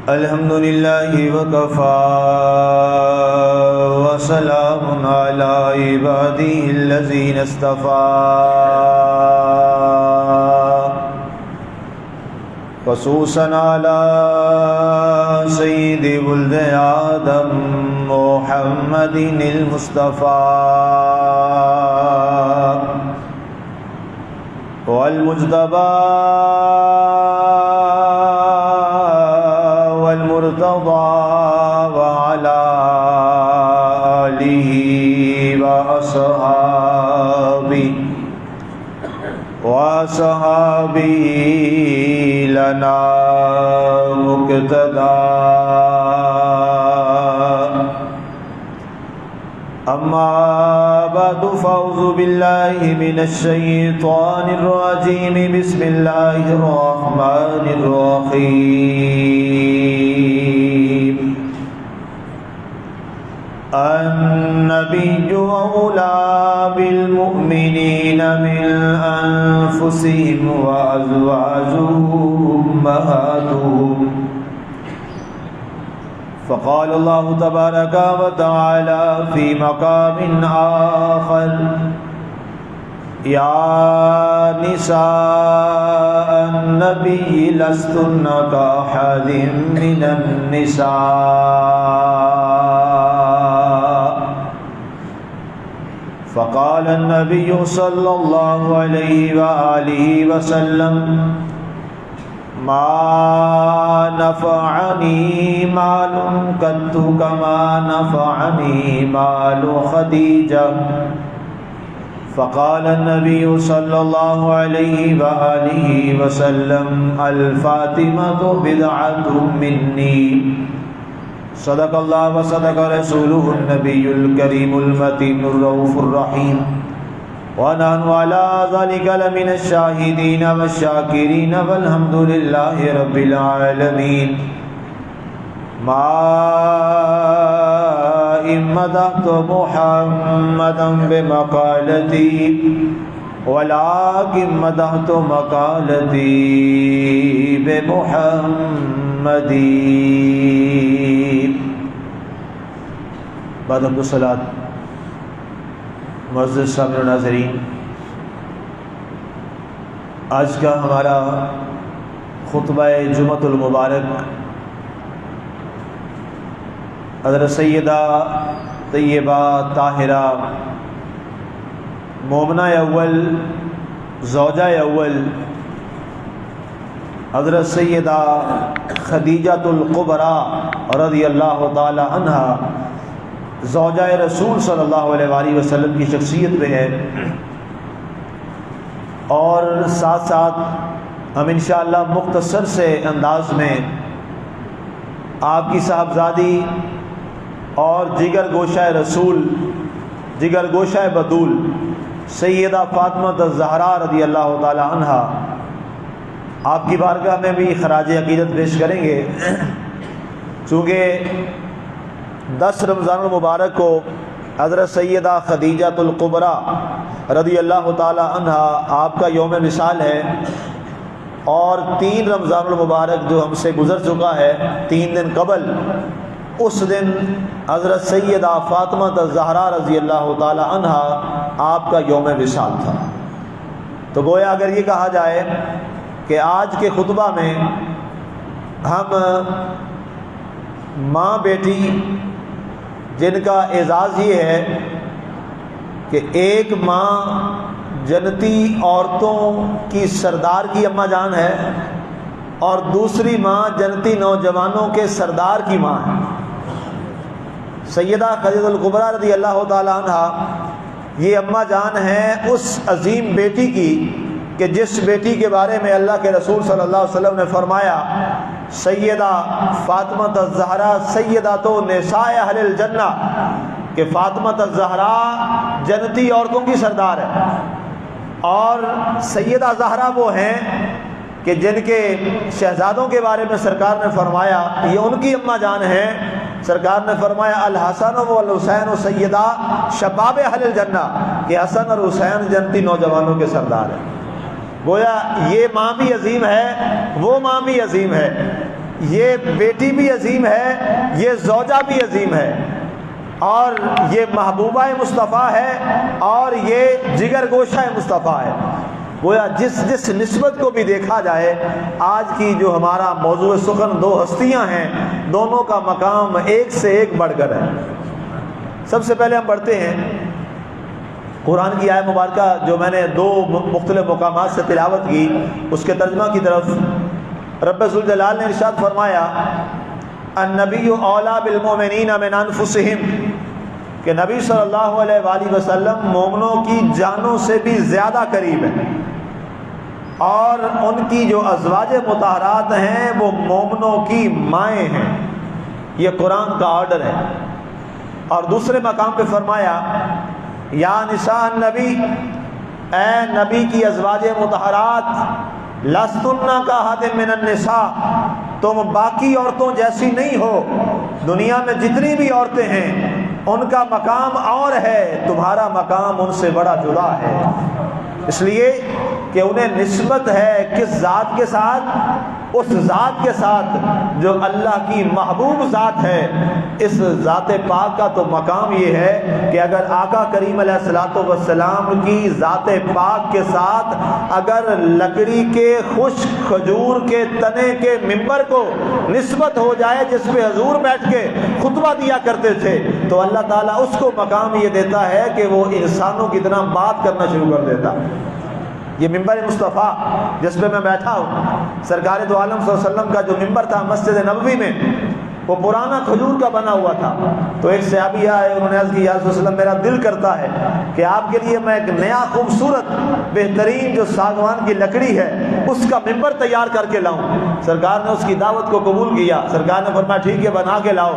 الحمد لله وكفى وسلام على عباده الذين اصطفى خصوصا على سيد ولد آدم محمد المصطفى والمجتبى والمرتضى وعلى آله وأصحابه لنا مقتدى أما بعد فأعوذ بالله من الشيطان الرجيم بسم الله الرحمن الرحيم النبي أولى بالمؤمنين من أنفسهم وأزواجه أمهاتهم فقال الله تبارك وتعالى في مقام آخر يا نساء النبي لستن كأحد من النساء فقال النبي صلى الله عليه وآله وسلم ما نفعني مال قط كما نفعني مال خديجة فقال النبي صلى الله عليه وآله وسلم الفاطمة بضعة مني صدق الله وصدق رسوله النبي الكريم المتين الرؤوف الرحيم ونحن على ذلك لمن الشاهدين والشاكرين والحمد لله رب العالمين ما إن مدحت محمدا بمقالتي ولكن مدحت مقالتي بمحمد. بعد حمد الصلاۃ معزز سامعین و ناظرین، آج کا ہمارا خطبہ جمعۃ المبارک حضرت سیدہ طیبہ طاہرہ مومنہ اول زوجہ اول حضرت سیدہ خدیجۃ الکبریٰ رضی اللہ تعالی عنہا زوجہ رسول صلی اللہ علیہ وآلہ وسلم کی شخصیت پہ ہے، اور ساتھ ساتھ ہم انشاءاللہ مختصر سے انداز میں آپ کی صاحبزادی اور جگر گوشہ رسول، جگر گوشہ بدول سیدہ فاطمہ الزہرا رضی اللہ تعالی عنہا آپ کی بارگاہ میں بھی خراج عقیدت پیش کریں گے، چونکہ 10 رمضان المبارک کو حضرت سیدہ خدیجۃ الکبریٰ رضی اللہ تعالی عنہا آپ کا یوم وصال ہے، اور 3 رمضان المبارک جو ہم سے گزر چکا ہے 3 دن قبل، اس دن حضرت سیدہ فاطمہ الزہرا رضی اللہ تعالی عنہا آپ کا یوم وصال تھا۔ تو گویا اگر یہ کہا جائے کہ آج کے خطبہ میں ہم ماں بیٹی جن کا اعزاز یہ ہے کہ ایک ماں جنتی عورتوں کی سردار کی اماں جان ہے، اور دوسری ماں جنتی نوجوانوں کے سردار کی ماں ہے۔ سیدہ خدیجۃ الکبریٰ رضی اللہ تعالی عنہا یہ اماں جان ہیں اس عظیم بیٹی کی کہ جس بیٹی کے بارے میں اللہ کے رسول صلی اللہ علیہ وسلم نے فرمایا سیدہ فاطمہ الزہرا سیدۃ نساء اہل الجنہ، کہ فاطمہ الزہرا جنتی عورتوں کی سردار ہے، اور سیدہ زہرا وہ ہیں کہ جن کے شہزادوں کے بارے میں سرکار نے فرمایا یہ ان کی اماں جان ہیں۔ سرکار نے فرمایا الحسن والحسین سیدہ شباب اہل الجنہ، کہ حسن اور حسین جنتی نوجوانوں کے سردار ہیں۔ گویا یہ ماں بھی عظیم ہے، وہ ماں بھی عظیم ہے، یہ بیٹی بھی عظیم ہے، یہ زوجہ بھی عظیم ہے، اور یہ محبوبہ مصطفیٰ ہے، اور یہ جگر گوشہ مصطفیٰ ہے۔ گویا جس نسبت کو بھی دیکھا جائے، آج کی جو ہمارا موضوع سخن دو ہستیاں ہیں، دونوں کا مقام ایک سے ایک بڑھ کر ہے۔ سب سے پہلے ہم پڑھتے ہیں قرآن کی آیت مبارکہ جو میں نے دو مختلف مقامات سے تلاوت کی، اس کے ترجمہ کی طرف۔ رب ذوالجلال نے ارشاد فرمایا النبی اولیٰ بالمؤمنین من انفسہم، کہ نبی صلی اللہ علیہ وآلہ وسلم مومنوں کی جانوں سے بھی زیادہ قریب ہے، اور ان کی جو ازواج مطہرات ہیں وہ مومنوں کی مائیں ہیں۔ یہ قرآن کا آرڈر ہے۔ اور دوسرے مقام پہ فرمایا یا نساء النبی، اے نبی کی ازواج مطہرات، لستن کاحد من النساء، تم باقی عورتوں جیسی نہیں ہو۔ دنیا میں جتنی بھی عورتیں ہیں ان کا مقام اور ہے، تمہارا مقام ان سے بڑا جدا ہے، اس لیے کہ انہیں نسبت ہے کس ذات کے ساتھ؟ اس ذات کے ساتھ جو اللہ کی محبوب ذات ہے۔ اس ذات پاک کا تو مقام یہ ہے کہ اگر آقا کریم علیہ الصلوۃ والسلام کی ذات پاک کے ساتھ اگر لکڑی کے خشک کھجور کے تنے کے ممبر کو نسبت ہو جائے جس پہ حضور بیٹھ کے خطبہ دیا کرتے تھے، تو اللہ تعالیٰ اس کو مقام یہ دیتا ہے کہ وہ انسانوں کی طرح بات کرنا شروع کر دیتا۔ یہ ممبر مصطفیٰ جس پہ میں بیٹھا ہوں، سرکار دو عالم صلی اللہ علیہ وسلم کا جو ممبر تھا مسجد نبوی میں، وہ پرانا کھجور کا بنا ہوا تھا۔ تو ایک صحابی آئے، انہوں نے عرض کی یا رسول اللہ میرا دل کرتا ہے کہ آپ کے لیے میں ایک نیا خوبصورت بہترین جو ساگوان کی لکڑی ہے اس کا ممبر تیار کر کے لاؤں۔ سرکار نے اس کی دعوت کو قبول کیا۔ سرکار نے فرمایا ٹھیک ہے بنا کے لاؤ۔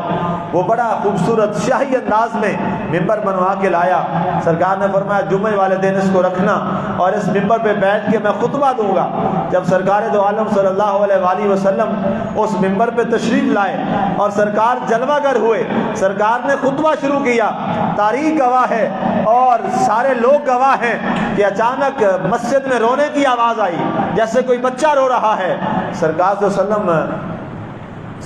وہ بڑا خوبصورت شاہی انداز میں ممبر بنوا کے لایا۔ سرکار نے فرمایا جمعے والے دن اس کو رکھنا اور اس ممبر پہ بیٹھ کے میں خطبہ دوں گا۔ جب سرکار دو عالم صلی اللہ علیہ وآلہ وسلم اس ممبر پہ تشریف لائے اور سرکار جلوہ گر ہوئے، سرکار نے خطبہ شروع کیا، تاریخ گواہ ہے اور سارے لوگ گواہ ہیں کہ اچانک مسجد میں رونے کی آواز آئی جیسے کوئی بچہ رو رہا ہے۔ سرکار صلی اللہ علیہ وسلم،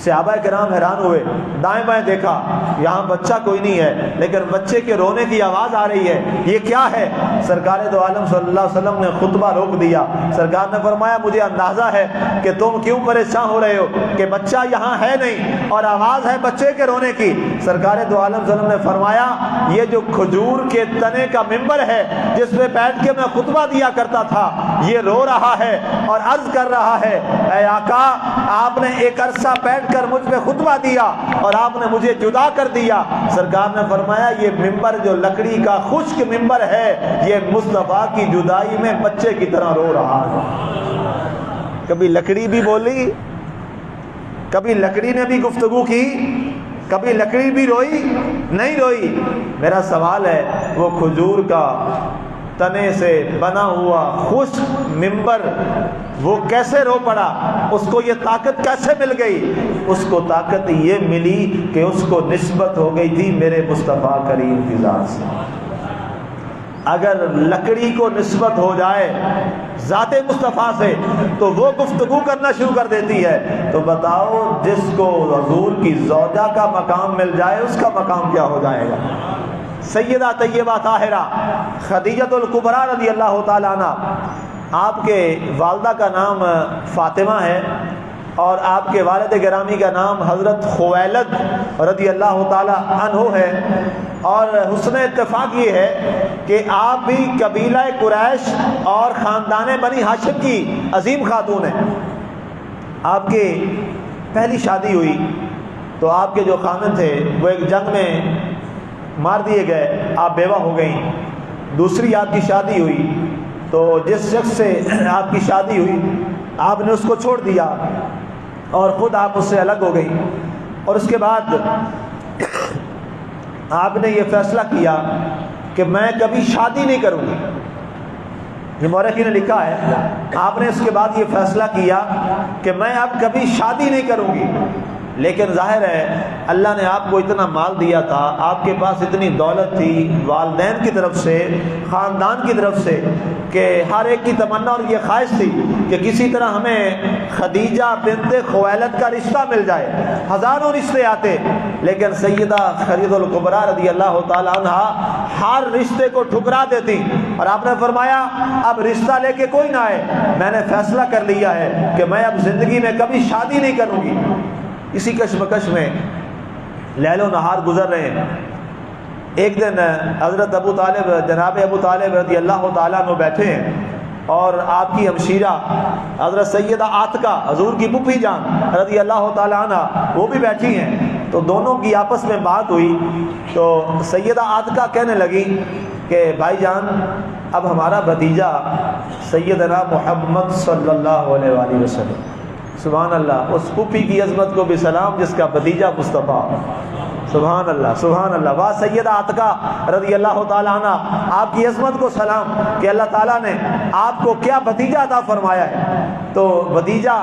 صحابہ کرام حیران ہوئے، دائیں بائیں دیکھا، یہاں بچہ کوئی نہیں ہے لیکن بچے کے رونے کی آواز آ رہی ہے، یہ کیا ہے؟ سرکار دو عالم صلی اللہ علیہ وسلم نے خطبہ روک دیا۔ سرکار نے فرمایا مجھے اندازہ ہے کہ تم کیوں پریشان ہو رہے ہو کہ بچہ یہاں ہے نہیں اور آواز ہے بچے کے رونے کی۔ سرکار دو عالم صلی اللہ علیہ وسلم نے فرمایا یہ جو کھجور کے تنے کا ممبر ہے جس پہ بیٹھ کے میں خطبہ دیا کرتا تھا، یہ رو رہا ہے اور عرض کر رہا ہے اے آقا، آپ نے ایک عرصہ بیٹھ کر مجھ پہ خطبہ دیا اور آپ نے مجھے جدا کر دیا۔ سرکار نے فرمایا یہ ممبر جو لکڑی کا خشک ممبر ہے یہ مصطفیٰ کی جدائی میں بچے کی طرح رو رہا ہے۔ کبھی لکڑی بھی بولی، کبھی لکڑی نے بھی گفتگو کی، کبھی لکڑی بھی روئی؟ نہیں روئی۔ میرا سوال ہے وہ کھجور کا تنے سے بنا ہوا خشک ممبر وہ کیسے رو پڑا؟ اس کو یہ طاقت کیسے مل گئی؟ اس کو طاقت یہ ملی کہ اس کو نسبت ہو گئی تھی میرے مصطفیٰ کریم کی ذات سے۔ اگر لکڑی کو نسبت ہو جائے ذات مصطفیٰ سے تو وہ گفتگو کرنا شروع کر دیتی ہے، تو بتاؤ جس کو حضور کی زوجہ کا مقام مل جائے اس کا مقام کیا ہو جائے گا؟ سیدہ طیبہ طاہرہ خدیجہ الکبریٰ رضی اللہ تعالیٰ عنہ، آپ کے والدہ کا نام فاطمہ ہے اور آپ کے والد گرامی کا نام حضرت خویلد رضی اللہ تعالیٰ عنہ ہے، اور حسن اتفاق یہ ہے کہ آپ بھی قبیلہ قریش اور خاندان بنی ہاشم کی عظیم خاتون ہیں۔ آپ کی پہلی شادی ہوئی تو آپ کے جو خاوند تھے وہ ایک جنگ میں مار دیے گئے، آپ بیوہ ہو گئیں۔ دوسری آپ کی شادی ہوئی تو جس شخص سے آپ کی شادی ہوئی آپ نے اس کو چھوڑ دیا اور خود آپ اس سے الگ ہو گئی، اور اس کے بعد آپ نے یہ فیصلہ کیا کہ میں کبھی شادی نہیں کروں گی۔ یہ مورخی نے لکھا ہے آپ نے اس کے بعد یہ فیصلہ کیا کہ میں اب کبھی شادی نہیں کروں گی، لیکن ظاہر ہے اللہ نے آپ کو اتنا مال دیا تھا، آپ کے پاس اتنی دولت تھی والدین کی طرف سے، خاندان کی طرف سے، کہ ہر ایک کی تمنا اور یہ خواہش تھی کہ کسی طرح ہمیں خدیجہ بنت خویلد کا رشتہ مل جائے۔ ہزاروں رشتے آتے، لیکن سیدہ خدیجہ الکبریٰ رضی اللہ تعالی عنہ ہر رشتے کو ٹھکرا دیتی، اور آپ نے فرمایا اب رشتہ لے کے کوئی نہ آئے، میں نے فیصلہ کر لیا ہے کہ میں اب زندگی میں کبھی شادی نہیں کروں گی۔ اسی کشمکش میں لیل و نہار گزر رہے ہیں۔ ایک دن حضرت ابو طالب، جناب ابو طالب رضی اللہ تعالیٰ عنہ بیٹھے ہیں، اور آپ کی ہمشیرہ حضرت سیدہ عاتقہ حضور کی پھوپھی جان رضی اللہ تعالیٰ عنہ وہ بھی بیٹھی ہیں۔ تو دونوں کی آپس میں بات ہوئی، تو سیدہ عاتقہ کہنے لگی کہ بھائی جان اب ہمارا بھتیجا سیدنا محمد صلی اللہ علیہ وآلہ وسلم، سبحان اللہ، اس پھوپھی کی عظمت کو بھی سلام جس کا بھتیجا مصطفیٰ، سبحان اللہ سبحان اللہ، واہ سیدہ عاتقہ رضی اللہ تعالیٰ عنہ، آپ کی عظمت کو سلام کہ اللہ تعالیٰ نے آپ کو کیا بھتیجا عطا فرمایا ہے۔ تو بھتیجا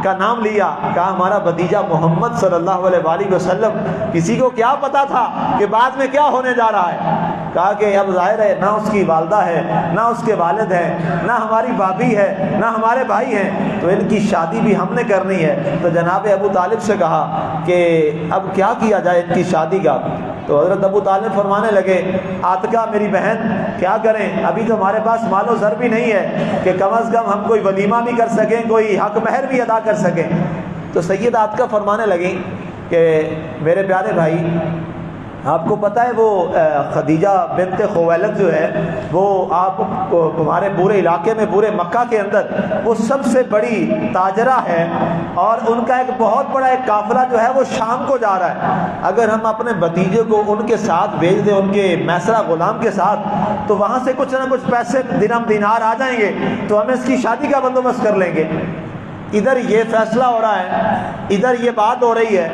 کا نام لیا، کہا ہمارا بھتیجا محمد صلی اللہ علیہ وآلہ وسلم، کسی کو کیا پتا تھا کہ بعد میں کیا ہونے جا رہا ہے۔ کہا کہ اب ظاہر ہے نہ اس کی والدہ ہے، نہ اس کے والد ہیں، نہ ہماری بھابھی ہے، نہ ہمارے بھائی ہیں، تو ان کی شادی بھی ہم نے کرنی ہے۔ تو جناب ابو طالب سے کہا کہ اب کیا کیا جائے ان کی شادی کا؟ تو حضرت ابو طالب فرمانے لگے عاتقہ میری بہن کیا کریں، ابھی تو ہمارے پاس مال و زر بھی نہیں ہے کہ کم از کم ہم کوئی ولیمہ بھی کر سکیں، کوئی حق مہر بھی ادا کر سکیں۔ تو سید عاتقہ فرمانے لگیں کہ میرے پیارے بھائی، آپ کو پتہ ہے وہ خدیجہ بنت خویلد جو ہے وہ آپ تمہارے پورے علاقے میں، پورے مکہ کے اندر وہ سب سے بڑی تاجرہ ہے، اور ان کا ایک بہت بڑا ایک قافلہ جو ہے وہ شام کو جا رہا ہے۔ اگر ہم اپنے بھتیجے کو ان کے ساتھ بھیج دیں، ان کے میسرہ غلام کے ساتھ، تو وہاں سے کچھ نہ کچھ پیسے درہم دینار آ جائیں گے، تو ہم اس کی شادی کا بندوبست کر لیں گے۔ ادھر یہ فیصلہ ہو رہا ہے، ادھر یہ بات ہو رہی ہے۔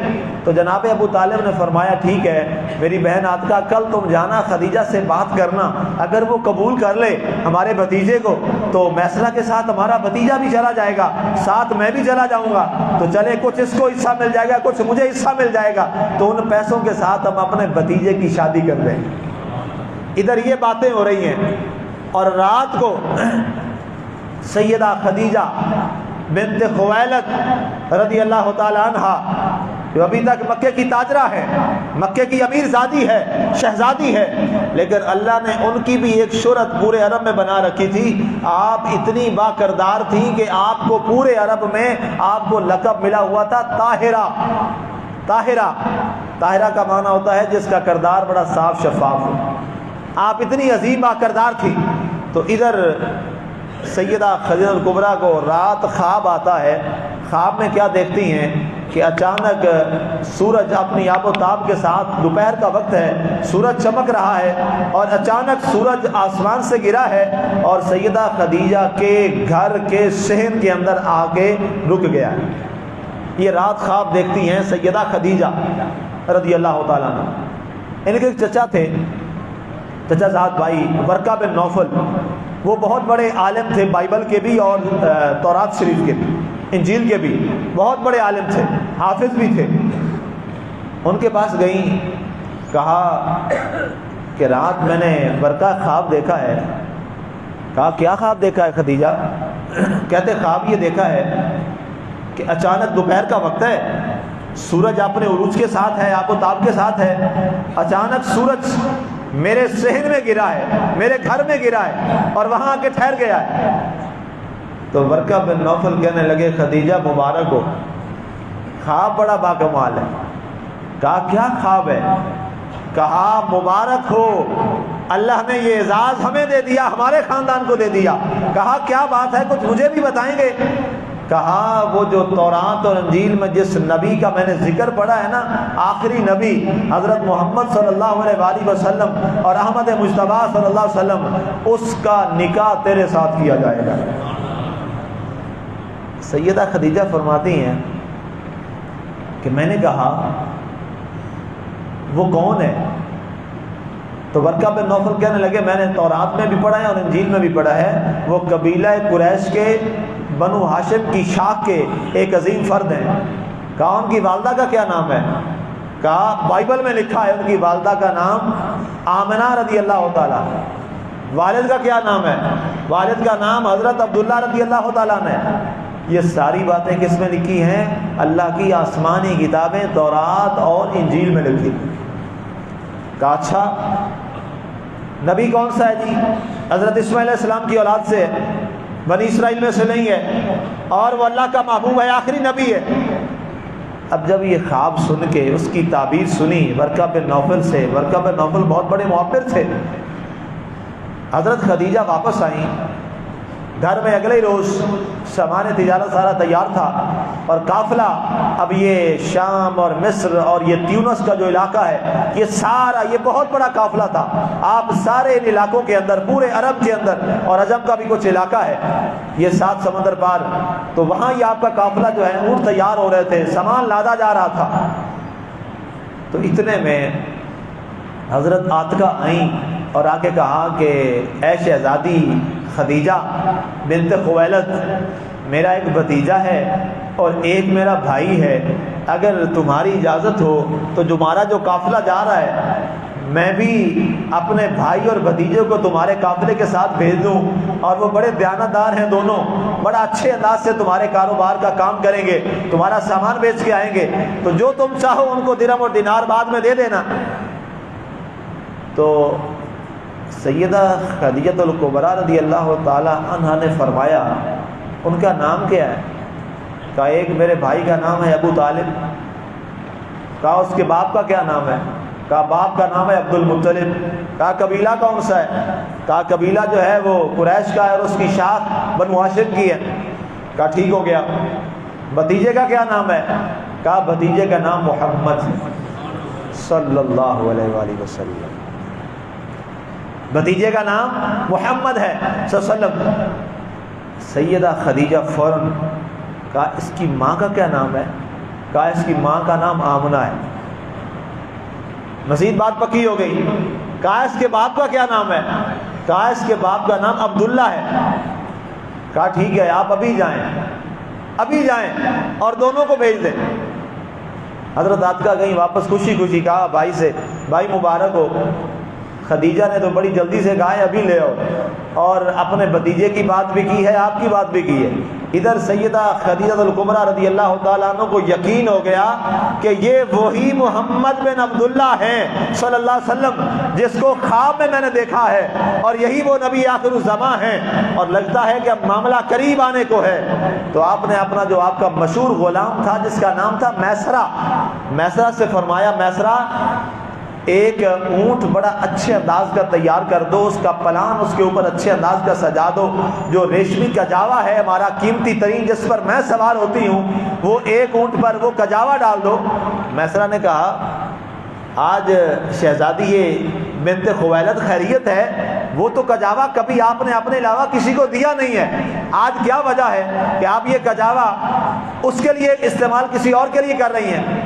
تو جناب ابو طالب نے فرمایا ٹھیک ہے میری بہن عاتقہ، کل تم جانا خدیجہ سے بات کرنا، اگر وہ قبول کر لے ہمارے بھتیجے کو تو میسرہ کے ساتھ ہمارا بھتیجا بھی چلا جائے گا، ساتھ میں بھی چلا جاؤں گا، تو چلے کچھ اس کو حصہ مل جائے گا، کچھ مجھے حصہ مل جائے گا، تو ان پیسوں کے ساتھ ہم اپنے بھتیجے کی شادی کر دیں گے۔ ادھر یہ باتیں ہو رہی ہیں، اور رات کو سیدہ خدیجہ بنت خویلد رضی اللہ تعالی عنہ جو ابھی تک مکے کی تاجرہ ہے، مکے کی امیر زادی ہے، شہزادی ہے، لیکن اللہ نے ان کی بھی ایک شہرت پورے عرب میں بنا رکھی تھی۔ آپ اتنی با کردار تھیں کہ آپ کو پورے عرب میں آپ کو لقب ملا ہوا تھا طاہرہ۔ طاہرہ، طاہرہ کا معنی ہوتا ہے جس کا کردار بڑا صاف شفاف ہو۔ آپ اتنی عظیم با کردار تھی۔ تو ادھر سیدہ خدیجہ الکبریٰ کو رات خواب آتا ہے۔ خواب میں کیا دیکھتی ہیں کہ اچانک سورج اپنی آب و تاب کے ساتھ، دوپہر کا وقت ہے، سورج چمک رہا ہے، اور اچانک سورج آسمان سے گرا ہے اور سیدہ خدیجہ کے گھر کے صحن کے اندر آ کے رک گیا ہے۔ یہ رات خواب دیکھتی ہیں سیدہ خدیجہ رضی اللہ تعالیٰ عنہ۔ ان کے ایک چچا تھے، چچا زاد بھائی ورقہ بن نوفل، وہ بہت بڑے عالم تھے، بائبل کے بھی اور تورات شریف کے بھی، انجیل کے بھی بہت بڑے عالم تھے، حافظ بھی تھے۔ ان کے پاس گئیں، کہا کہ رات میں نے ورقہ خواب دیکھا ہے۔ کہا کیا خواب دیکھا ہے خدیجہ؟ کہتے خواب یہ دیکھا ہے کہ اچانک دوپہر کا وقت ہے، سورج اپنے عروج کے ساتھ ہے، آب و تاب کے ساتھ ہے، اچانک سورج میرے صحن میں گرا ہے، میرے گھر میں گرا ہے اور وہاں آ کے ٹھہر گیا ہے۔ تو ورقہ بن نوفل کہنے لگے خدیجہ مبارک ہو، خواب بڑا باکمال ہے۔ کہا کیا خواب ہے؟ کہا مبارک ہو، اللہ نے یہ اعزاز ہمیں دے دیا، ہمارے خاندان کو دے دیا۔ کہا کیا بات ہے، کچھ مجھے بھی بتائیں گے؟ کہا وہ جو تورات اور انجیل میں جس نبی کا میں نے ذکر پڑھا ہے نا، آخری نبی حضرت محمد صلی اللہ علیہ وآلہ وسلم اور احمد مجتبیٰ صلی اللہ علیہ وسلم، اس کا نکاح تیرے ساتھ کیا جائے گا۔ سیدہ خدیجہ فرماتی ہیں کہ میں نے کہا وہ کون ہے؟ تو ورقہ بن نوفل کہنے لگے میں نے تورات میں بھی پڑھا ہے اور انجیل میں بھی پڑھا ہے، وہ قبیلہ قریش کے بنو ہاشم کی شاخ کے ایک عظیم فرد ہیں، کہا ان کی والدہ کا کیا نام ہے؟ کہا بائبل میں لکھا ہے ان کی والدہ کا نام آمنہ رضی اللہ تعالیٰ۔ والد کا کیا نام ہے؟ والد کا نام حضرت عبداللہ رضی اللہ تعالیٰ نے۔ یہ ساری باتیں کس میں لکھی ہیں؟ اللہ کی آسمانی کتابیں تورات اور انجیل میں لکھی۔ کہا اچھا نبی کون سا ہے؟ جی حضرت اسماعیل علیہ السلام کی اولاد سے ہے، بنی اسرائیل میں سے نہیں ہے، اور وہ اللہ کا محبوب ہے، آخری نبی ہے۔ اب جب یہ خواب سن کے اس کی تعبیر سنی ورقہ بن نوفل سے، ورقہ بن نوفل بہت بڑے معبر تھے، حضرت خدیجہ واپس آئیں گھر میں۔ اگلے روز سامان تجارت سارا تیار تھا، اور قافلہ اب یہ شام اور مصر اور یہ تیونس کا جو علاقہ ہے، یہ سارا یہ بہت بڑا قافلہ تھا۔ آپ سارے ان علاقوں کے اندر، پورے عرب کے اندر، اور عجم کا بھی کچھ علاقہ ہے یہ 7 سمندر پار، تو وہاں یہ آپ کا قافلہ جو ہے اونٹ تیار ہو رہے تھے، سامان لادا جا رہا تھا۔ تو اتنے میں حضرت عاتقہ آئیں اور آ کے کہا کہ اے شہزادی خدیجہ بنت خویلد، میرا ایک بھتیجا ہے اور ایک میرا بھائی ہے، اگر تمہاری اجازت ہو تو تمہارا جو قافلہ جا رہا ہے میں بھی اپنے بھائی اور بھتیجے کو تمہارے قافلے کے ساتھ بھیج دوں، اور وہ بڑے دیانتدار ہیں دونوں، بڑا اچھے انداز سے تمہارے کاروبار کا کام کریں گے، تمہارا سامان بیچ کے آئیں گے، تو جو تم چاہو ان کو درہم اور دینار بعد میں دے دینا۔ تو سیدہ خدیجہ الکبریٰ رضی اللہ تعالی عنہا نے فرمایا ان کا نام کیا ہے؟ کہا ایک میرے بھائی کا نام ہے ابو طالب۔ کہا اس کے باپ کا کیا نام ہے؟ کہا باپ کا نام ہے عبد المطلب۔ کہا قبیلہ کون سا ہے؟ کہا قبیلہ جو ہے وہ قریش کا ہے اور اس کی شاخ بنو ہاشم کی ہے۔ کہا ٹھیک ہو گیا۔ بھتیجے کا کیا نام ہے؟ کہا بھتیجے کا نام محمد صلی اللہ علیہ وآلہ وسلم، بھتیجے کا نام محمد ہے صلی اللہ علیہ وسلم۔ سیدہ خدیجہ فوراً کہا اس کی ماں کا کیا نام ہے؟ کہا اس کی ماں کا نام آمنہ ہے۔ مزید بات پکی ہو گئی۔ کہا اس کے باپ کا کیا نام ہے؟ کہا اس کے باپ کا نام عبداللہ ہے۔ کہا ٹھیک ہے آپ ابھی جائیں اور دونوں کو بھیج دیں۔ حضرت عاتقہ گئیں واپس، خوشی خوشی کہا بھائی سے، بھائی مبارک ہو۔ خدیجہ نے تو بڑی جلدی سے کہا ہے ابھی لے آؤ، اور اپنے بھتیجے کی بات بھی کی ہے، آپ کی بات بھی کی ہے۔ ادھر سیدہ خدیجہ الکبریٰ رضی اللہ تعالیٰ عنہ کو یقین ہو گیا کہ یہ وہی محمد بن عبداللہ ہیں صلی اللہ علیہ وسلم جس کو خواب میں نے دیکھا ہے، اور یہی وہ نبی آخر الزماں ہیں، اور لگتا ہے کہ اب معاملہ قریب آنے کو ہے۔ تو آپ نے اپنا جو آپ کا مشہور غلام تھا جس کا نام تھا میسرہ سے فرمایا میسرہ ایک اونٹ بڑا اچھے انداز کا تیار کر دو، اس کا پلان اس کے اوپر اچھے انداز کا سجا دو، جو ریشمی کجاوا ہے ہمارا قیمتی ترین جس پر میں سوار ہوتی ہوں، وہ ایک اونٹ پر وہ کجاوا ڈال دو۔ میسرہ نے کہا آج شہزادی یہ بنت خویلد خیریت ہے؟ وہ تو کجاوا کبھی آپ نے اپنے علاوہ کسی کو دیا نہیں ہے، آج کیا وجہ ہے کہ آپ یہ کجاوا اس کے لیے استعمال کسی اور کے لیے کر رہی ہیں؟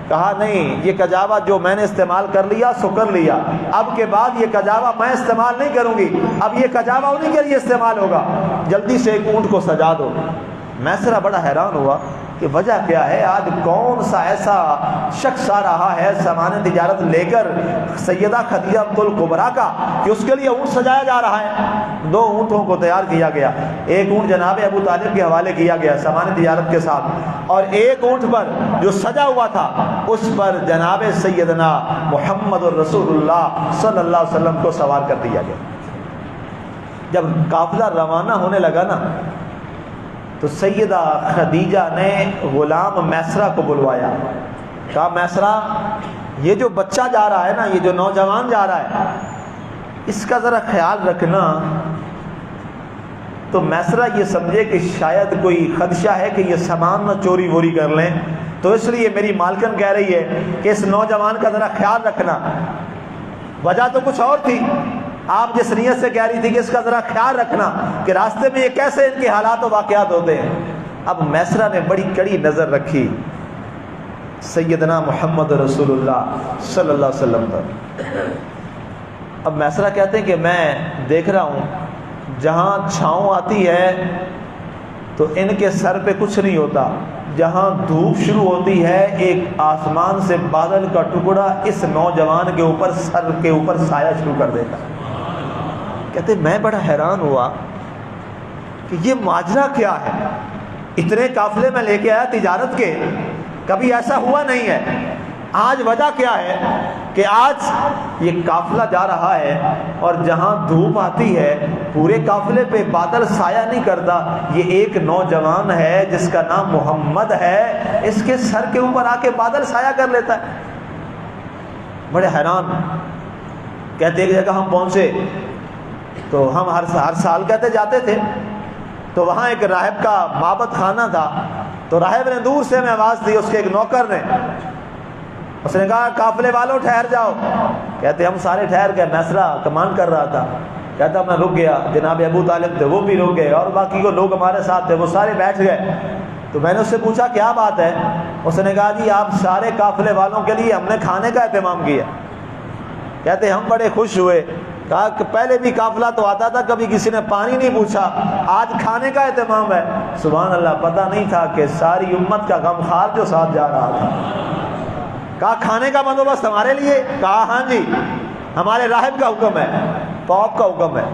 کہا نہیں، یہ کجاوا جو میں نے استعمال کر لیا سو کر لیا، اب کے بعد یہ کجاوا میں استعمال نہیں کروں گی، اب یہ کجاوا انہی کے لیے استعمال ہوگا، جلدی سے ایک اونٹ کو سجا دو۔ میسرہ بڑا حیران ہوا کہ وجہ کیا ہے، آج کون سا ایسا شخص آ رہا ہے سامان تجارت لے کر سیدہ خدیجہ الکبریٰ کا کہ اس کے لیے اونٹ سجایا جا رہا ہے۔ 2 اونٹوں کو تیار کیا گیا، ایک اونٹ جناب ابو طالب کے حوالے کیا گیا سامان تجارت کے ساتھ، اور ایک اونٹ پر جو سجا ہوا تھا اس پر جناب سیدنا محمد الرسول اللہ صلی اللہ علیہ وسلم کو سوار کر دیا گیا۔ جب قافلہ روانہ ہونے لگا نا تو سیدہ خدیجہ نے غلام میسرہ کو بلوایا، کہا میسرہ یہ جو بچہ جا رہا ہے نا، یہ جو نوجوان جا رہا ہے، اس کا ذرا خیال رکھنا۔ تو میسرہ یہ سمجھے کہ شاید کوئی خدشہ ہے کہ یہ سامان نہ چوری ووری کر لیں، تو اس لیے میری مالکن کہہ رہی ہے کہ اس نوجوان کا ذرا خیال رکھنا۔ وجہ تو کچھ اور تھی، آپ جس نیت سے کہہ رہی تھی کہ اس کا ذرا خیال رکھنا کہ راستے میں یہ کیسے ان کے حالات و واقعات ہوتے ہیں۔ اب میسرہ نے بڑی کڑی نظر رکھی سیدنا محمد رسول اللہ صلی اللہ علیہ وسلم پر۔ اب میسرہ کہتے ہیں کہ میں دیکھ رہا ہوں جہاں چھاؤں آتی ہے تو ان کے سر پہ کچھ نہیں ہوتا، جہاں دھوپ شروع ہوتی ہے ایک آسمان سے بادل کا ٹکڑا اس نوجوان کے اوپر، سر کے اوپر سایہ شروع کر دیتا۔ کہتے میں بڑا حیران ہوا کہ یہ ماجرا کیا ہے، اتنے قافلے میں لے کے آیا تجارت کے، کبھی ایسا ہوا نہیں ہے۔ آج وجہ کیا ہے کہ آج یہ قافلہ جا رہا ہے اور جہاں دھوپ آتی ہے پورے قافلے پہ بادل سایہ نہیں کرتا، یہ ایک نوجوان ہے جس کا نام محمد ہے، اس کے سر کے اوپر آ کے بادل سایہ کر لیتا ہے۔ بڑے حیران۔ کہتے ایک جگہ ہم پہنچے تو ہم ہر سال کہتے جاتے تھے، تو وہاں ایک راہب کا معبد خانہ تھا، تو راہب نے دور سے میں آواز دی، اس کے ایک نوکر نے، اس نے کہا قافلے والوں ٹھہر جاؤ۔ کہتے ہم سارے ٹھہر گئے، میسرا کمان کر رہا تھا، کہتا میں رک گیا، جناب ابو طالب تھے وہ بھی رک گئے، اور باقی کو لوگ ہمارے ساتھ تھے وہ سارے بیٹھ گئے۔ تو میں نے اس سے پوچھا کیا بات ہے؟ اس نے کہا جی آپ سارے قافلے والوں کے لیے ہم نے کھانے کا اہتمام کیا۔ کہتے ہم بڑے خوش ہوئے، کہا کہ پہلے بھی قافلہ تو آتا تھا، کبھی کسی نے پانی نہیں پوچھا، آج کھانے کا اہتمام ہے۔ سبحان اللہ، پتہ نہیں تھا کہ ساری امت کا غمخوار جو ساتھ جا رہا تھا۔ کہا کھانے کا بندوبست ہمارے لیے؟ کہا ہاں جی، ہمارے راہب کا حکم ہے، پاپ کا حکم ہے۔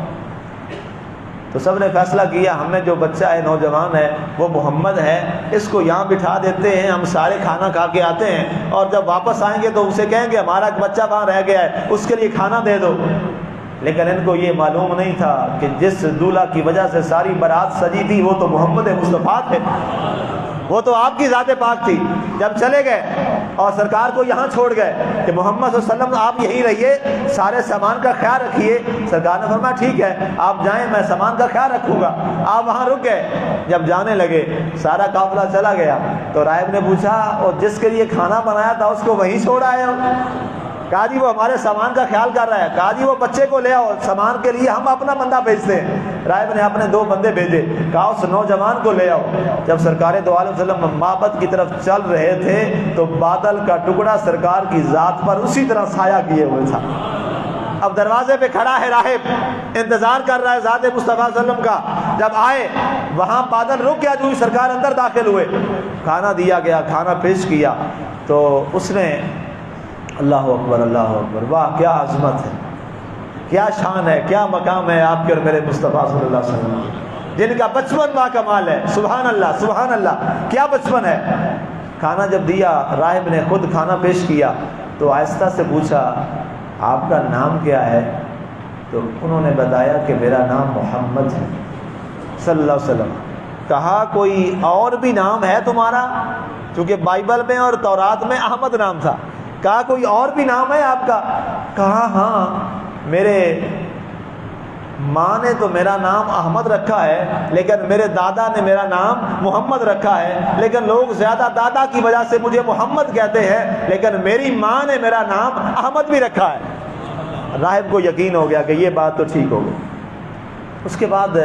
تو سب نے فیصلہ کیا ہم نے جو بچہ ہے نوجوان ہے وہ محمد ہے، اس کو یہاں بٹھا دیتے ہیں، ہم سارے کھانا کھا کے آتے ہیں، اور جب واپس آئیں گے تو اسے کہیں گے ہمارا ایک بچہ وہاں رہ گیا ہے، اس کے لیے کھانا دے دو۔ لیکن ان کو یہ معلوم نہیں تھا کہ جس دولہا کی وجہ سے ساری بارات سجی تھی وہ تو محمد مصطفیٰ تھے، وہ تو آپ کی ذات پاک تھی۔ جب چلے گئے اور سرکار کو یہاں چھوڑ گئے کہ محمد صلی اللہ علیہ وسلم آپ یہیں رہیے، سارے سامان کا خیال رکھیے، سرکار نے فرمایا ٹھیک ہے آپ جائیں، میں سامان کا خیال رکھوں گا۔ آپ وہاں رک گئے، جب جانے لگے سارا قافلہ چلا گیا تو راہب نے پوچھا اور جس کے لیے کھانا بنایا تھا اس کو وہیں چھوڑ آئے ہو؟ کہا جی وہ ہمارے سامان کا خیال کر رہا ہے۔ کہا جی وہ بچے کو لے آؤ، سامان کے لیے ہم اپنا بندہ بھیجتے ہیں۔ راہب نے اپنے 2 بندے بھیجے، کہا اس نوجوان کو لے آؤ۔ جب سرکار دو عالم صلی اللہ علیہ وسلم معبد کی طرف چل رہے تھے تو بادل کا ٹکڑا سرکار کی ذات پر اسی طرح سایہ کیے ہوئے تھا۔ اب دروازے پہ کھڑا ہے راہب، انتظار کر رہا ہے ذات مصطفیٰ صلی اللہ علیہ وسلم کا۔ جب آئے وہاں بادل رک گیا، جو ہی سرکار اندر داخل ہوئے، کھانا دیا گیا، کھانا پیش کیا، تو اس نے اللہ اکبر اللہ اکبر، واہ کیا عظمت ہے، کیا شان ہے، کیا مقام ہے آپ کے اور میرے مصطفیٰ صلی اللہ علیہ وسلم، جن کا بچپن با کمال ہے۔ سبحان اللہ سبحان اللہ، کیا بچپن ہے۔ کھانا جب دیا، راہب نے خود کھانا پیش کیا تو آہستہ سے پوچھا آپ کا نام کیا ہے؟ تو انہوں نے بتایا کہ میرا نام محمد ہے صلی اللہ علیہ وسلم۔ کہا کوئی اور بھی نام ہے تمہارا؟ چونکہ بائبل میں اور تورات میں احمد نام تھا۔ کہا کوئی اور بھی نام ہے آپ کا؟ کہا ہاں، میرے ماں نے تو میرا نام احمد رکھا ہے، لیکن میرے دادا نے میرا نام محمد رکھا ہے، لیکن لوگ زیادہ دادا کی وجہ سے مجھے محمد کہتے ہیں، لیکن میری ماں نے میرا نام احمد بھی رکھا ہے۔ راہب کو یقین ہو گیا کہ یہ بات تو ٹھیک ہو گئی۔ اس کے بعد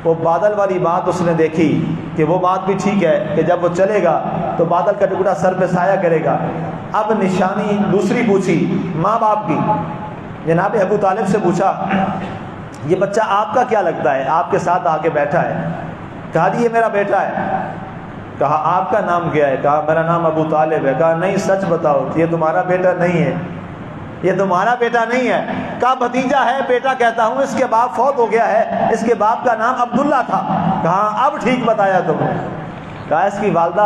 وہ بادل والی بات اس نے دیکھی کہ وہ بات بھی ٹھیک ہے کہ جب وہ چلے گا تو بادل کا ٹکڑا سر پہ سایہ کرے گا۔ اب نشانی دوسری پوچھی ماں باپ کی، جناب ابو طالب سے پوچھا یہ بچہ آپ کا کیا لگتا ہے، آپ کے ساتھ آ کے بیٹھا ہے؟ کہا جی یہ میرا بیٹا ہے۔ کہا آپ کا نام کیا ہے؟ کہا میرا نام ابو طالب ہے۔ کہا نہیں سچ بتاؤ، یہ تمہارا بیٹا نہیں ہے، یہ تمہارا بیٹا نہیں ہے۔ کہا بھتیجا ہے، بیٹا کہتا ہوں، اس کے باپ فوت ہو گیا ہے، اس کے باپ کا نام عبداللہ تھا۔ کہا اب ٹھیک بتایا تم نے۔ کہا اس کی والدہ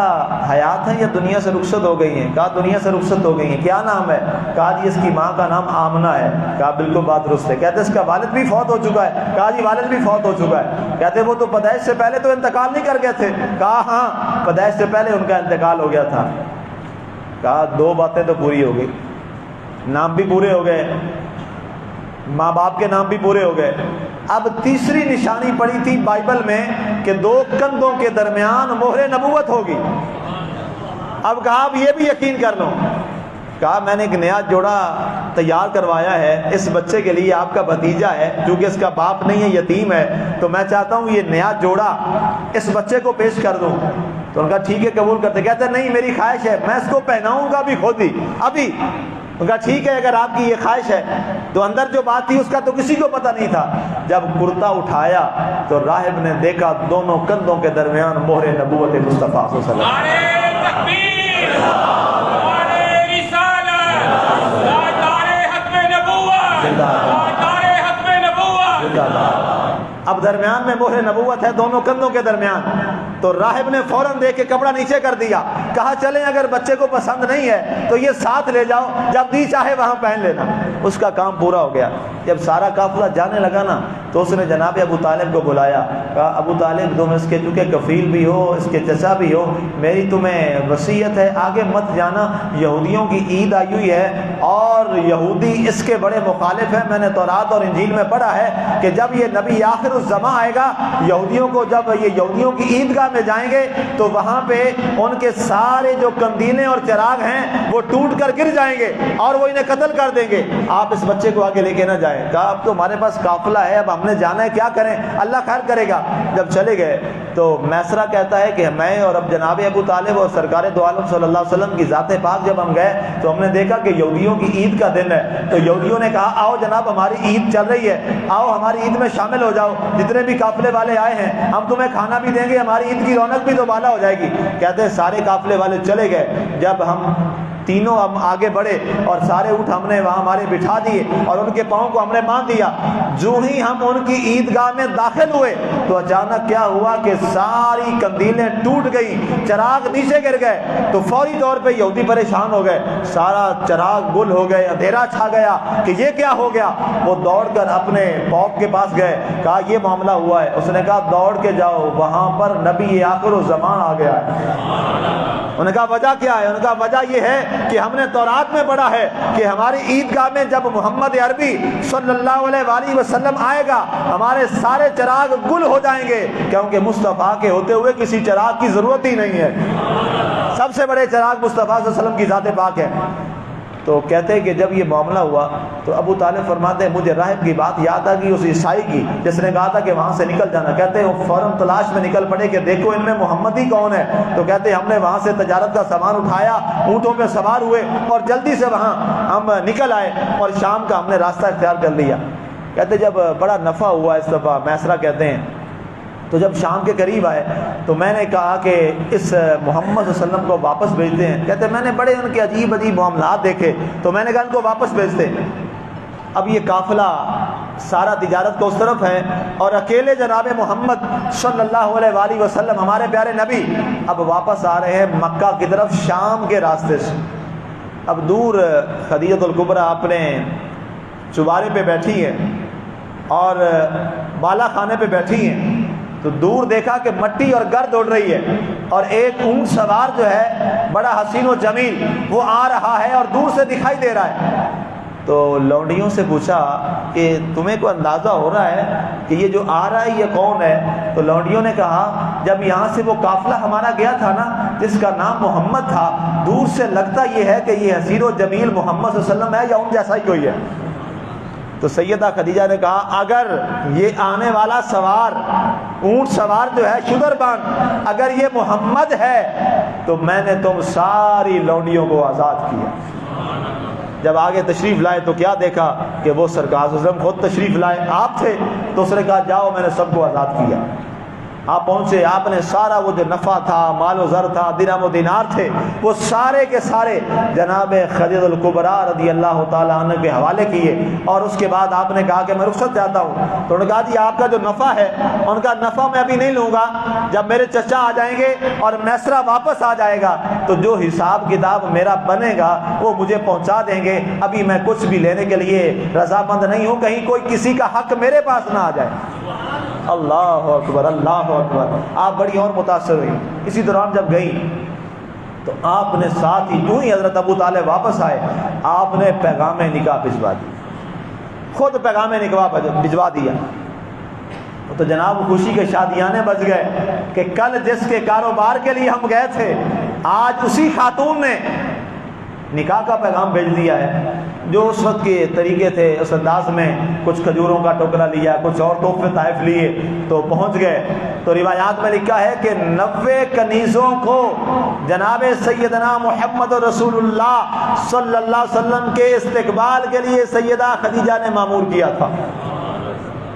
حیات ہیں یا دنیا سے رخصت ہو گئی ہیں؟ کہا دنیا سے رخصت ہو گئی ہیں۔ کیا نام ہے؟ کہا جی اس کی ماں کا نام آمنہ ہے۔ کہا بالکل بات درست ہے۔ کہتے اس کا والد بھی فوت ہو چکا ہے؟ کہا جی والد بھی فوت ہو چکا ہے۔ کہتے وہ تو پیدائش سے پہلے تو انتقال نہیں کر گئے تھے؟ کہا ہاں پیدائش سے پہلے ان کا انتقال ہو گیا تھا۔ کہا 2 باتیں تو پوری ہو گئی، نام بھی پورے ہو گئے، ماں باپ کے نام بھی پورے ہو گئے۔ اب تیسری نشانی پڑی تھی بائبل میں کہ 2 کندھوں کے درمیان مہر نبوت ہوگی۔ اب کہا اب یہ بھی یقین کر لو۔ کہا میں نے ایک نیا جوڑا تیار کروایا ہے اس بچے کے لیے، آپ کا بھتیجا ہے، کیونکہ اس کا باپ نہیں ہے، یتیم ہے، تو میں چاہتا ہوں یہ نیا جوڑا اس بچے کو پیش کر دوں۔ تو ان کا ٹھیک ہے قبول کرتے۔ کہتے نہیں میری خواہش ہے میں اس کو پہناؤں گا بھی خود ہی ابھی، کہا ٹھیک ہے اگر آپ کی یہ خواہش ہے. تو اندر جو بات تھی اس کا تو کسی کو پتہ نہیں تھا. جب کرتا اٹھایا تو راہب نے دیکھا دونوں کندھوں کے درمیان مہر نبوت مصطفیٰ صلی اللہ علیہ وسلم. نعرہ تکبیر، نعرہ رسالت، نعرہ ختم نبوت، نعرہ ختم نبوت. اب درمیان میں مہر نبوت ہے، دونوں کندھوں کے درمیان. تو راہب نے فوراً دیکھ کے کپڑا نیچے کر دیا. کہا چلیں اگر بچے کو پسند نہیں ہے تو یہ ساتھ لے جاؤ، جب دی چاہے وہاں پہن لینا. اس کا کام پورا ہو گیا. جب سارا قافلہ جانے لگا نا تو اس نے جناب ابو طالب کو بلایا. کہا ابو طالب تم اس کے چونکہ کفیل بھی ہو، اس کے چچا بھی ہو، میری تمہیں وصیت ہے آگے مت جانا. یہودیوں کی عید آئی ہوئی ہے اور یہودی اس کے بڑے مخالف ہیں. میں نے تورات اور انجیل میں پڑھا ہے کہ جب یہ نبی آخر الزمان آئے گا، یہودیوں کو جب یہ یہودیوں کی عیدگاہ میں جائیں گے تو وہاں پہ ان کے سارے جو قندیلیں اور چراغ ہیں وہ ٹوٹ کر گر جائیں گے اور وہ انہیں قتل کر دیں گے. آپ اس بچے کو آگے لے کے نہ جائیں. کہا اب تو ہمارے پاس قافلہ ہے، اب ہم نے جانا ہے، کیا کریں، اللہ خیر کرے گا. جب چلے گئے تو میسرہ کہتا ہے کہ میں اور اب جناب ابو طالب اور سرکار دو عالم صلی اللہ علیہ وسلم کی ذات پاک جب ہم گئے تو ہم نے دیکھا کہ یہودیوں کی عید کا دن ہے. تو یہودیوں نے کہا آؤ جناب ہماری عید چل رہی ہے، آؤ ہماری عید میں شامل ہو جاؤ، جتنے بھی قافلے والے آئے ہیں ہم تمہیں کھانا بھی دیں گے، ہماری عید کی رونق بھی دوبالا ہو جائے گی. کہتے ہیں سارے قافلے والے چلے گئے. جب ہم تینوں ہم آگے بڑھے اور سارے اونٹ ہم نے وہاں ہمارے بٹھا دیے اور ان کے پاؤں کو ہم نے باندھ دیا. جو ہی ہم ان کی عیدگاہ میں داخل ہوئے تو اچانک کیا ہوا کہ ساری قندیلیں ٹوٹ گئیں، چراغ نیچے گر گئے. تو فوری طور پہ یہودی پریشان ہو گئے، سارا چراغ گل ہو گئے، اندھیرا چھا گیا کہ یہ کیا ہو گیا. وہ دوڑ کر اپنے پوپ کے پاس گئے، کہا یہ معاملہ ہوا ہے. اس نے کہا دوڑ کے جاؤ، وہاں پر نبی آخر الزمان آ گیا ہے. انہوں نے کہا وجہ کیا ہے؟ انہوں نے کہا وجہ یہ ہے کہ ہم نے تورات میں پڑھا ہے کہ ہماری عیدگاہ میں جب محمد عربی صلی اللہ علیہ وآلہ وسلم آئے گا ہمارے سارے چراغ گل ہو جائیں گے، کیونکہ مصطفیٰ کے ہوتے ہوئے کسی چراغ کی ضرورت ہی نہیں ہے. سب سے بڑے چراغ مصطفیٰ صلی اللہ علیہ وسلم کی ذات پاک ہے. تو کہتے ہیں کہ جب یہ معاملہ ہوا تو ابو طالب فرماتے ہیں مجھے راہب کی بات یاد آ گئی، اس عیسائی کی جس نے کہا تھا کہ وہاں سے نکل جانا. کہتے ہیں وہ فوراً تلاش میں نکل پڑے کہ دیکھو ان میں محمد ہی کون ہے. تو کہتے ہیں ہم نے وہاں سے تجارت کا سامان اٹھایا، اونٹوں پہ سوار ہوئے اور جلدی سے وہاں ہم نکل آئے اور شام کا ہم نے راستہ اختیار کر لیا. کہتے جب بڑا نفع ہوا اس دفعہ، میسرہ کہتے ہیں، تو جب شام کے قریب آئے تو میں نے کہا کہ اس محمد صلی اللہ علیہ وسلم کو واپس بھیجتے ہیں. کہتے ہیں میں نے بڑے ان کے عجیب عجیب معاملات دیکھے تو میں نے کہا ان کو واپس بھیجتے. اب یہ قافلہ سارا تجارت کو اس طرف ہے اور اکیلے جناب محمد صلی اللہ علیہ وآلہ وسلم ہمارے پیارے نبی اب واپس آ رہے ہیں مکہ کی طرف شام کے راستے سے. اب دور خدیجہ الکبریٰ اپنے چوبارے پہ بیٹھی ہیں اور بالا خانے پہ بیٹھی ہیں تو دور دیکھا کہ مٹی اور گرد اڑ رہی ہے اور ایک اونٹ سوار جو ہے بڑا حسین و جمیل وہ آ رہا ہے اور دور سے دکھائی دے رہا ہے. تو لونڈیوں سے پوچھا کہ تمہیں کوئی اندازہ ہو رہا ہے کہ یہ جو آ رہا ہے یہ کون ہے؟ تو لونڈیوں نے کہا جب یہاں سے وہ قافلہ ہمارا گیا تھا نا جس کا نام محمد تھا، دور سے لگتا یہ ہے کہ یہ حسین و جمیل محمد صلی اللہ علیہ وسلم ہے یا ان جیسا ہی کوئی ہے. تو سیدہ خدیجہ نے کہا اگر یہ آنے والا سوار اونٹ سوار جو ہے شدر بان اگر یہ محمد ہے تو میں نے تم ساری لونڈیوں کو آزاد کیا. جب آگے تشریف لائے تو کیا دیکھا کہ وہ سرکار صلی اللہ علیہ وسلم خود تشریف لائے، آپ تھے. تو اس نے کہا جاؤ میں نے سب کو آزاد کیا. آپ پہنچے، آپ نے سارا وہ جو نفع تھا، مال و زر تھا، درہم و دینار تھے، وہ سارے کے سارے جناب خدیجہ الکبریٰ رضی اللہ تعالیٰ عنہ کے حوالے کیے. اور اس کے بعد آپ نے کہا کہ میں رخصت چاہتا ہوں. تو انہوں نے کہا جی آپ کا جو نفع ہے ان کا نفع میں ابھی نہیں لوں گا، جب میرے چچا آ جائیں گے اور میسرہ واپس آ جائے گا تو جو حساب کتاب میرا بنے گا وہ مجھے پہنچا دیں گے. ابھی میں کچھ بھی لینے کے لیے رضامند نہیں ہوں، کہیں کوئی کسی کا حق میرے پاس نہ آ جائے. اللہ اکبر اللہ اکبر. آپ بڑی اور متاثر ہوئی. اسی دوران جب گئی تو آپ نے ساتھ ہی جو ہی حضرت ابو طالب واپس آئے آپ نے پیغام نکاح بھجوا دی، خود پیغام نکاح بھجوا دیا. تو جناب خوشی کے شادیانے بج گئے کہ کل جس کے کاروبار کے لیے ہم گئے تھے آج اسی خاتون نے نکاح کا پیغام بھیج دیا ہے. جو اس وقت کے طریقے تھے اس انداز میں کچھ کھجوروں کا ٹوکرا لیا، کچھ اور تحفے طائف لیے تو پہنچ گئے۔ تو روایات میں لکھا ہے کہ 90 کنیزوں کو جناب سیدنا محمد رسول اللہ صلی اللہ علیہ وسلم کے استقبال کے لیے سیدہ خدیجہ نے مامور کیا تھا،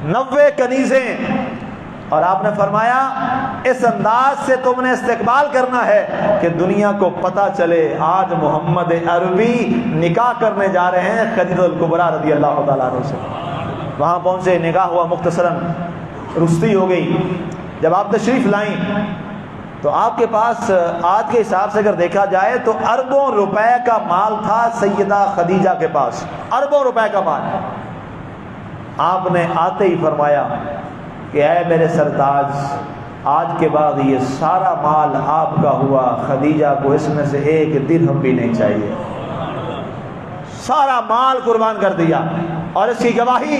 90 کنیزیں۔ اور آپ نے فرمایا اس انداز سے تم نے استقبال کرنا ہے کہ دنیا کو پتہ چلے آج محمد عربی نکاح کرنے جا رہے ہیں خدیجہ الکبریٰ رضی اللہ تعالیٰ عنہ سے۔ وہاں پہنچے، نکاح ہوا، مختصراً رخصتی ہو گئی۔ جب آپ تشریف لائیں تو آپ کے پاس آج کے حساب سے اگر دیکھا جائے تو اربوں روپے کا مال تھا سیدہ خدیجہ کے پاس، اربوں روپے کا مال۔ آپ نے آتے ہی فرمایا کہ اے میرے سرتاج، آج کے بعد یہ سارا مال آپ کا ہوا، خدیجہ کو اس میں سے ایک درہم بھی نہیں چاہیے۔ سارا مال قربان کر دیا۔ اور اس کی گواہی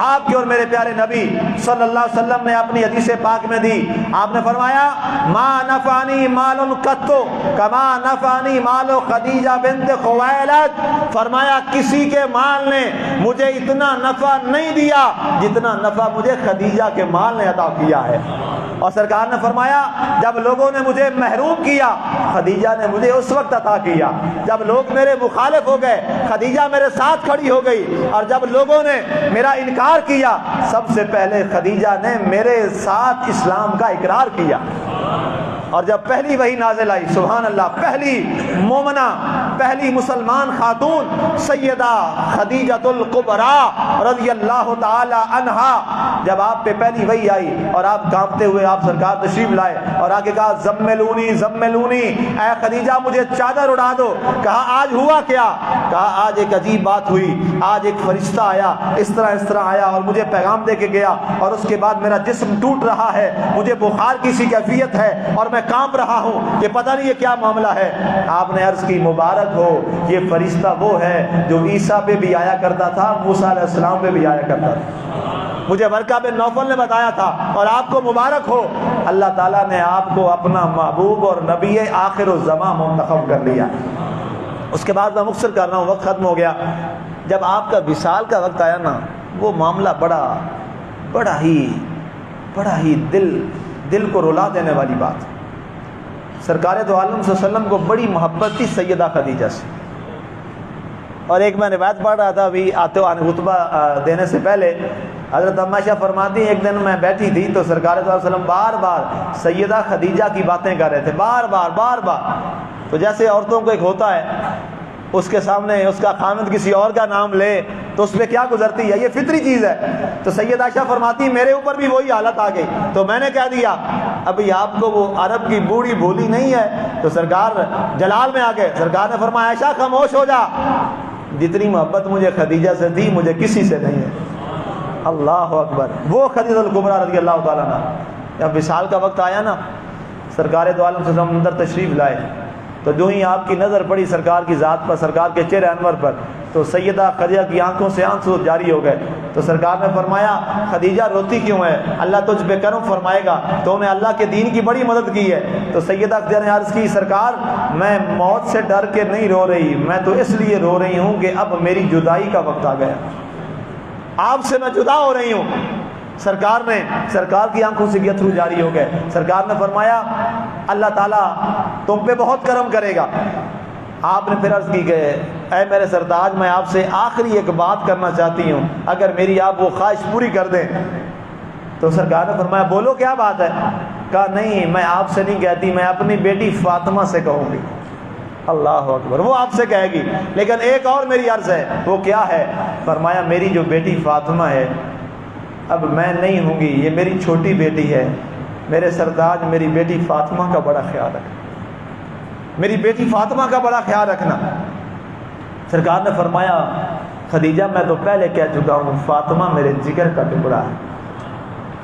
آپ کے اور میرے پیارے نبی صلی اللہ علیہ وسلم نے اپنی حدیث پاک میں دی۔ آپ نے فرمایا ما نفعنی مال قط کما نفعنی مال خدیجہ بنت خویلد، فرمایا کسی کے مال نے مجھے اتنا نفع نہیں دیا جتنا نفع مجھے خدیجہ کے مال نے عطا کیا ہے۔ اور سرکار نے فرمایا جب لوگوں نے مجھے محروم کیا خدیجہ نے مجھے اس وقت عطا کیا، جب لوگ میرے مخالف ہو گئے خدیجہ میرے ساتھ کھڑی ہو گئی، اور جب لوگوں نے میرا انکار کیا سب سے پہلے خدیجہ نے میرے ساتھ اسلام کا اقرار کیا۔ اور جب پہلی وحی نازل آئی، سبحان اللہ، پہلی مومنہ، پہلی مسلمان خاتون سیدہ خدیجہ الکبریٰ رضی اللہ تعالی عنہا، جب آپ پہ پہلی وحی آئی اور آپ کانپتے ہوئے آپ سرکار تشریف لائے اور آگے کہا زملونی زملونی، اے خدیجہ مجھے چادر اڑا دو۔ کہا آج ہوا کیا؟ کہا آج ایک عجیب بات ہوئی، آج ایک فرشتہ آیا، اس طرح آیا اور مجھے پیغام دے کے گیا، اور اس کے بعد میرا جسم ٹوٹ رہا ہے، مجھے بخار کی سی کیفیت ہے اور میں کانپ رہا ہوں کہ پتہ نہیں یہ کیا معاملہ ہے۔ آپ نے عرض کی مبارک ہو، یہ فرشتہ وہ ہے جو عیسیٰ پہ بھی آیا کرتا تھا، موسیٰ علیہ السلام پہ بھی آیا کرتا تھا، مجھے ورقہ بن نوفل نے بتایا تھا، اور آپ کو مبارک ہو، اللہ تعالیٰ نے آپ کو اپنا محبوب اور نبی آخر الزمان منتخب کر لیا۔ اس کے بعد میں مختصر کر رہا ہوں، وقت ختم ہو گیا۔ جب آپ کا وصال کا وقت آیا نا، وہ معاملہ بڑا ہی دل کو رلا دینے والی بات۔ سرکار دو عالم صلی اللہ علیہ وسلم کو بڑی محبت تھی سیدہ خدیجہ سے، اور ایک میں روایت پڑھ رہا تھا ابھی آتے ہوئے خطبہ دینے سے پہلے، حضرت اما عائشہ فرماتی ہیں ایک دن میں بیٹھی تھی تو سرکار صلی اللہ علیہ وسلم بار بار سیدہ خدیجہ کی باتیں کر رہے تھے، بار بار۔ تو جیسے عورتوں کو ایک ہوتا ہے اس کے سامنے اس کا خامد کسی اور کا نام لے تو اس پہ کیا گزرتی ہے، یہ فطری چیز ہے۔ تو سیدہ عائشہ فرماتی میرے اوپر بھی وہی حالت آ گئی، تو میں نے کہہ دیا ابھی آپ کو وہ عرب کی بوڑھی بھولی نہیں ہے۔ تو سرکار جلال میں آ گئے، سرکار نے فرمایا عائشہ خاموش ہو جا، جتنی محبت مجھے خدیجہ سے تھی مجھے کسی سے نہیں ہے۔ اللہ اکبر۔ وہ خدیجہ الکبریٰ رضی اللہ تعالیٰ عنہ، جب وصال کا وقت آیا نا، سرکار دو عالم صلی اللہ علیہ وسلم اندر تشریف لائے تو جو ہی آپ کی نظر پڑی سرکار کی ذات پر، سرکار کے چہرے انور پر، تو سیدہ خدیجہ کی آنکھوں سے آنسو جاری ہو گئے۔ تو سرکار نے فرمایا خدیجہ روتی کیوں ہے؟ اللہ تجھ پہ کرم فرمائے گا، تو میں اللہ کے دین کی بڑی مدد کی ہے۔ تو سیدہ خدیجہ نے عرض کی سرکار میں موت سے ڈر کے نہیں رو رہی، میں تو اس لیے رو رہی ہوں کہ اب میری جدائی کا وقت آ گیا، آپ سے میں جدا ہو رہی ہوں۔ سرکار کی آنکھوں سے اتھرو جاری ہو گئے۔ سرکار نے فرمایا اللہ تعالیٰ تم پہ بہت کرم کرے گا۔ آپ نے پھر عرض کی کہ اے میرے سرتاج میں آپ سے آخری ایک بات کرنا چاہتی ہوں، اگر میری آپ وہ خواہش پوری کر دیں۔ تو سرکار نے فرمایا بولو کیا بات ہے؟ کہا نہیں میں آپ سے نہیں کہتی، میں اپنی بیٹی فاطمہ سے کہوں گی۔ اللہ اکبر، وہ آپ سے کہے گی، لیکن ایک اور میری عرض ہے۔ وہ کیا ہے؟ فرمایا میری جو بیٹی فاطمہ ہے اب میں نہیں ہوں گی، یہ میری چھوٹی بیٹی ہے، میرے سرتاج میری بیٹی فاطمہ کا بڑا خیال رکھنا، میری بیٹی فاطمہ کا بڑا خیال رکھنا۔ سرکار نے فرمایا خدیجہ میں تو پہلے کہہ چکا ہوں فاطمہ میرے جگر کا ٹکڑا ہے،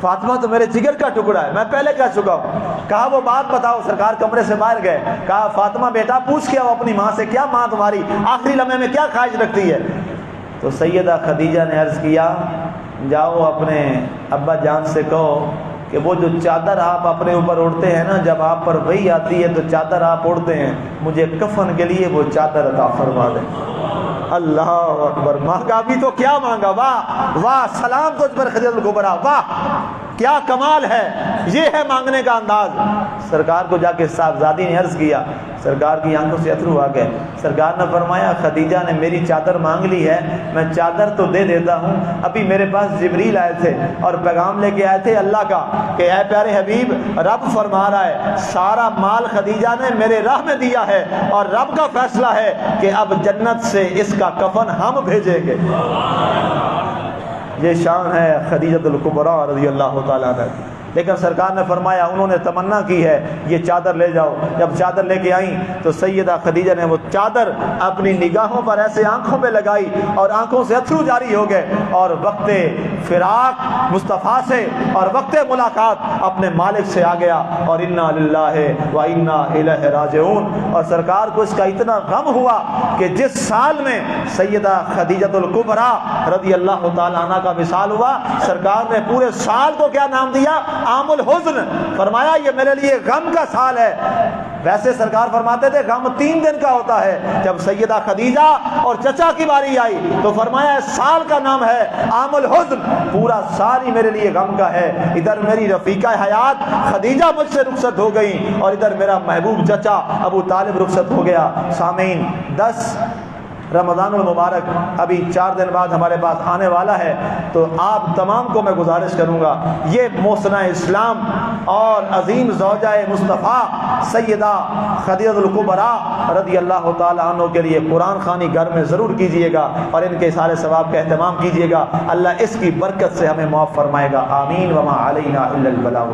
فاطمہ تو میرے جگر کا ٹکڑا ہے، میں پہلے کہہ چکا ہوں۔ کہا وہ بات بتاؤ۔ سرکار کمرے سے باہر گئے، کہا فاطمہ بیٹا پوچھ کے آؤ اپنی ماں سے، کیا ماں تمہاری آخری لمحے میں کیا خواہش رکھتی ہے؟ تو سیدہ خدیجہ نے عرض کیا جاؤ اپنے ابا جان سے کہو کہ وہ جو چادر آپ اپنے اوپر اوڑھتے ہیں نا، جب آپ پر وحی آتی ہے تو چادر آپ اوڑھتے ہیں، مجھے کفن کے لیے وہ چادر عطا فرما دیں۔ اللہ اکبر، مانگا بھی تو کیا مانگا، واہ واہ، سلام تجھ پر خدیجہ الکبریٰ، واہ کیا کمال ہے، یہ ہے مانگنے کا انداز۔ سرکار کو جا کے صاحبزادی نے عرض کیا، سرکار کی آنکھوں سے اتھرو آ گئے۔ سرکار نے فرمایا خدیجہ نے میری چادر مانگ لی ہے، میں چادر تو دے دیتا ہوں، ابھی میرے پاس جبریل آئے تھے اور پیغام لے کے آئے تھے اللہ کا کہ اے پیارے حبیب، رب فرما رہا ہے سارا مال خدیجہ نے میرے راہ میں دیا ہے اور رب کا فیصلہ ہے کہ اب جنت سے اس کا کفن ہم بھیجیں گے۔ یہ شان ہے خدیجہ الکبریٰ رضی اللہ تعالیٰ عنہ۔ لیکن سرکار نے فرمایا انہوں نے تمنا کی ہے یہ چادر لے جاؤ۔ جب چادر لے کے آئیں تو سیدہ خدیجہ نے وہ چادر اپنی نگاہوں پر ایسے آنکھوں پہ لگائی اور آنکھوں سے اتھرو جاری ہو گئے، اور وقت فراق مصطفیٰ سے اور وقت ملاقات اپنے مالک سے آ گیا، اور انا للہ و انا الیہ راجعون۔ اور سرکار کو اس کا اتنا غم ہوا کہ جس سال میں سیدہ خدیجہ الکبریٰ رضی اللہ تعالیٰ عنہ کا وصال ہوا، سرکار نے پورے سال کو کیا نام دیا؟ عام الحزن۔ فرمایا یہ میرے لیے غم کا سال ہے۔ ویسے سرکار فرماتے تھے غم 3 دن کا ہوتا ہے، جب سیدہ خدیجہ اور چچا کی باری آئی تو فرمایا اس سال کا نام ہے عام الحزن، پورا سال ہی میرے لیے غم کا ہے۔ ادھر میری رفیقہ حیات خدیجہ مجھ سے رخصت ہو گئی اور ادھر میرا محبوب چچا ابو طالب رخصت ہو گیا۔ سامعین، 10 رمضان المبارک ابھی 4 دن بعد ہمارے پاس آنے والا ہے، تو آپ تمام کو میں گزارش کروں گا یہ محسنہ اسلام اور عظیم زوجہ مصطفیٰ سیدہ خدیجہ الکبریٰ رضی اللہ تعالیٰ عنہ کے لیے قرآن خوانی گھر میں ضرور کیجئے گا اور ان کے سارے ثواب کا اہتمام کیجئے گا۔ اللہ اس کی برکت سے ہمیں معاف فرمائے گا، آمین۔ وما علینا الا البلاغ۔